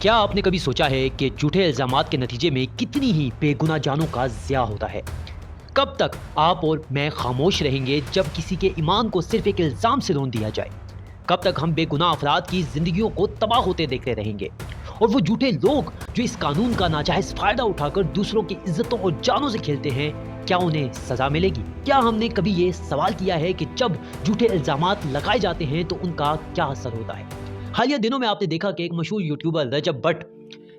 क्या आपने कभी सोचा है कि झूठे इल्जामात के नतीजे में कितनी ही बेगुनाह जानों का ज़िया होता है? कब तक आप और मैं खामोश रहेंगे जब किसी के ईमान को सिर्फ एक इल्ज़ाम से रोन दिया जाए? कब तक हम बेगुनाह अफराद की ज़िंदगियों को तबाह होते देखते रहेंगे? और वो झूठे लोग जो इस कानून का नाजायज़ फ़ायदा उठाकर दूसरों की इज्जतों और जानों से खेलते हैं, क्या उन्हें सज़ा मिलेगी? क्या हमने कभी ये सवाल किया है कि जब झूठे इल्ज़ामात लगाए जाते हैं तो उनका क्या असर होता है? हालिया दिनों में आपने देखा कि एक मशहूर यूट्यूबर रजब भट्ट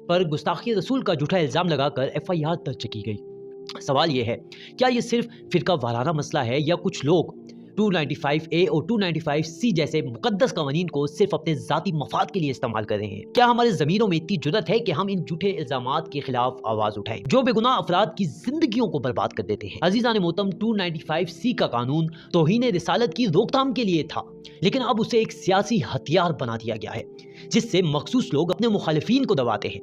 पर गुस्ताखी रसूल का झूठा इल्ज़ाम लगाकर एफआईआर दर्ज की गई। सवाल यह है, क्या ये सिर्फ फिरका वाराना मसला है या कुछ लोग 295A और 295C जैसे मुकद्दस कवानीन को सिर्फ अपने ज़ाती मफाद के लिए इस्तेमाल कर रहे हैं? क्या हमारे ज़मीरों में इतनी जुर्रत है कि हम इन झूठे इल्ज़ामात के खिलाफ आवाज़ उठाएं जो बेगुनाह अफराद की जिंदगियों को बर्बाद कर देते हैं? अजीज़ान मोहतरम, 295C का कानून तौहीन रिसालत की रोकथाम के लिए था, लेकिन अब उसे एक सियासी हथियार बना दिया गया है जिससे मखसूस लोग अपने मुखालिफिन को दबाते हैं।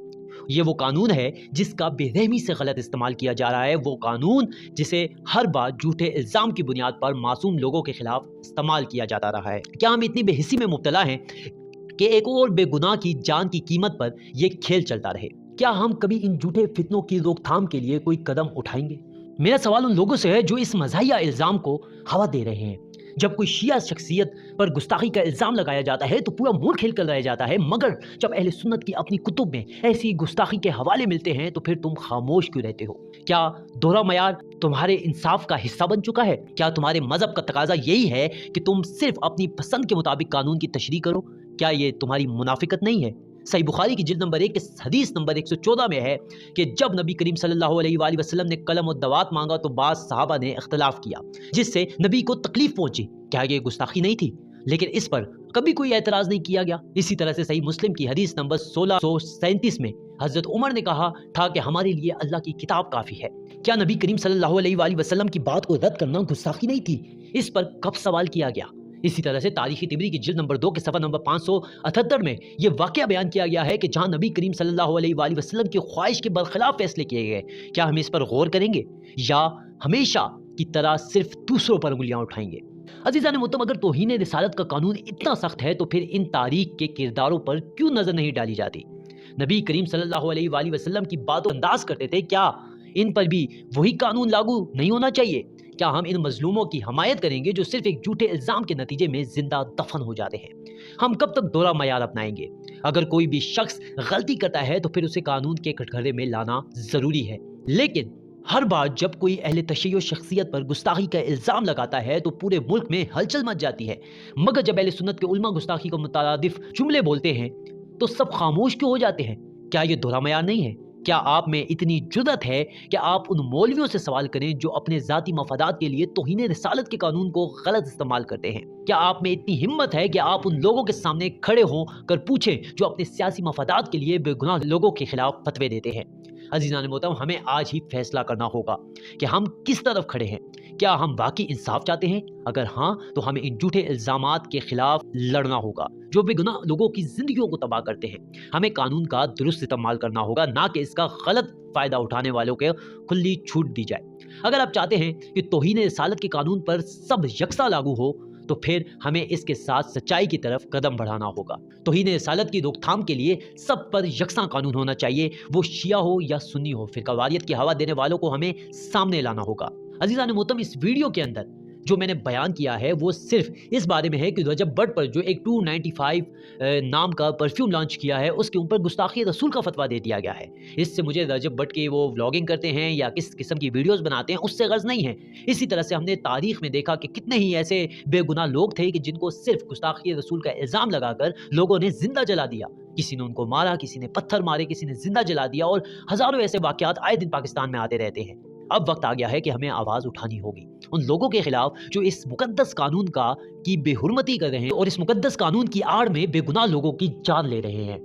ये वो कानून है जिसका बेरहमी से गलत इस्तेमाल किया जा रहा है, वो कानून जिसे हर बार झूठे इल्जाम की बुनियाद पर मासूम लोगों के खिलाफ इस्तेमाल किया जाता रहा है। क्या हम इतनी बेहिस्सी में मुब्तला हैं कि एक और बेगुनाह की जान की कीमत पर यह खेल चलता रहे? क्या हम कभी इन झूठे फितनों की रोकथाम के लिए कोई कदम उठाएंगे? मेरा सवाल उन लोगों से है जो इस मज़ाहिया इल्जाम को हवा दे रहे हैं। जब कोई शिया शख्सियत पर गुस्ताखी का इल्ज़ाम लगाया जाता है तो पूरा मुल्क हिल कर रह जाता है, मगर जब अहले सुन्नत की अपनी कुतुब में ऐसी गुस्ताखी के हवाले मिलते हैं तो फिर तुम खामोश क्यों रहते हो? क्या दोहरा मयार तुम्हारे इंसाफ का हिस्सा बन चुका है? क्या तुम्हारे मजहब का तकाजा यही है कि तुम सिर्फ अपनी पसंद के मुताबिक कानून की तशरीह करो? क्या ये तुम्हारी मुनाफिकत नहीं है? सही बुखारी की जिल्द नंबर 1 हदीस नंबर 114 में है कि जब नबी करीम सल्लल्लाहु अलैहि वसल्लम ने कलम और दवात मांगा तो बाज़ सहाबा ने इख्तलाफ किया जिससे नबी को तकलीफ पहुंची। क्या ये गुस्ताखी नहीं थी? लेकिन इस पर कभी कोई एतराज़ नहीं किया गया। इसी तरह से सही मुस्लिम की हदीस नंबर 1637 में हज़रत उमर ने कहा था कि हमारे लिए अल्लाह की किताब काफ़ी है। क्या नबी करीम सल्लल्लाहु अलैहि वसल्लम की बात को रद्द करना गुस्ताखी नहीं थी? इस पर कब सवाल किया गया? इसी तरह से तारीखी तिबरी की जिल्द नंबर 2 के सफ़ा नंबर 578 में यह वाक़या बयान किया गया है कि जहां नबी करीम सल्लल्लाहु अलैहि वसल्लम की ख्वाहिश के बरखिलाफ फैसले किए गए। क्या हम इस पर गौर करेंगे या हमेशा की तरह सिर्फ दूसरों पर उंगलियां उठाएंगे? अज़ीज़ान मोहतरम, अगर तौहीन रिसालत का कानून इतना सख्त है तो फिर इन तारीख के किरदारों पर क्यों नजर नहीं डाली जाती? नबी करीम सल्लल्लाहु अलैहि वसल्लम की बातों को अंदाज करते थे, क्या इन पर भी वही कानून लागू नहीं होना चाहिए? क्या हम इन मजलूमों की हमायत करेंगे जो सिर्फ एक झूठे इल्जाम के नतीजे में जिंदा दफन हो जाते हैं? हम कब तक दोहरा मयार अपनाएंगे? अगर कोई भी शख्स गलती करता है तो फिर उसे कानून के कटघरे में लाना जरूरी है, लेकिन हर बार जब कोई अहले तशय्युअ शख्सियत पर गुस्ताखी का इल्जाम लगाता है तो पूरे मुल्क में हलचल मच जाती है, मगर जब अहले सुन्नत के उलमा गुस्ताखी को मुतादिफ जुमले बोलते हैं तो सब खामोश क्यों हो जाते हैं? क्या ये दोहरा मयार नहीं है? क्या आप में इतनी जुर्रत है कि आप उन मौलवियों से सवाल करें जो अपने ज़ाती मफादात के लिए तौहीन रिसालत के कानून को गलत इस्तेमाल करते हैं? क्या आप में इतनी हिम्मत है कि आप उन लोगों के सामने खड़े हो कर पूछें जो अपने सियासी मफादात के लिए बेगुनाह लोगों के खिलाफ फतवे देते हैं? अज़ीज़ान मोहतरम, हमें आज ही फैसला करना होगा कि हम किस तरफ खड़े हैं। क्या हम बाकी इंसाफ चाहते हैं? अगर हाँ, तो हमें इन झूठे इल्ज़ामात के खिलाफ लड़ना होगा जो बेगुनाह लोगों की जिंदगियों को तबाह करते हैं। हमें कानून का दुरुस्त इस्तेमाल करना होगा, ना कि इसका गलत फायदा उठाने वालों को खुली छूट दी जाए। अगर आप चाहते हैं कि तौहीन रिसालत के कानून पर सब यकसा लागू हो तो फिर हमें इसके साथ सच्चाई की तरफ कदम बढ़ाना होगा। तौहीन रिसालत की रोकथाम के लिए सब पर यकसा कानून होना चाहिए, वो शिया हो या सुन्नी हो। फिरकावारियत की हवा देने वालों को हमें सामने लाना होगा। अज़ीज़ान मोहतरम, इस वीडियो के अंदर जो मैंने बयान किया है वो सिर्फ इस बारे में है कि रजब भट्ट पर जो एक 295 नाम का परफ्यूम लॉन्च किया है उसके ऊपर गुस्ताखी रसूल का फतवा दे दिया गया है। इससे मुझे रजब भट्ट के वो व्लॉगिंग करते हैं या किस किस्म की वीडियोस बनाते हैं उससे गर्ज नहीं है। इसी तरह से हमने तारीख में देखा कि कितने ही ऐसे बेगुनाह लोग थे कि जिनको सिर्फ गुस्ताखी रसूल का इल्ज़ाम लगाकर लोगों ने जिंदा जला दिया। किसी ने उनको मारा, किसी ने पत्थर मारे, किसी ने जिंदा जला दिया, और हजारों ऐसे वाकयात आए दिन पाकिस्तान में आते रहते हैं। अब वक्त आ गया है कि हमें आवाज उठानी होगी उन लोगों के खिलाफ जो इस मुकद्दस कानून की बेहुरमती कर रहे हैं और इस मुकद्दस कानून की आड़ में बेगुनाह लोगों की जान ले रहे हैं।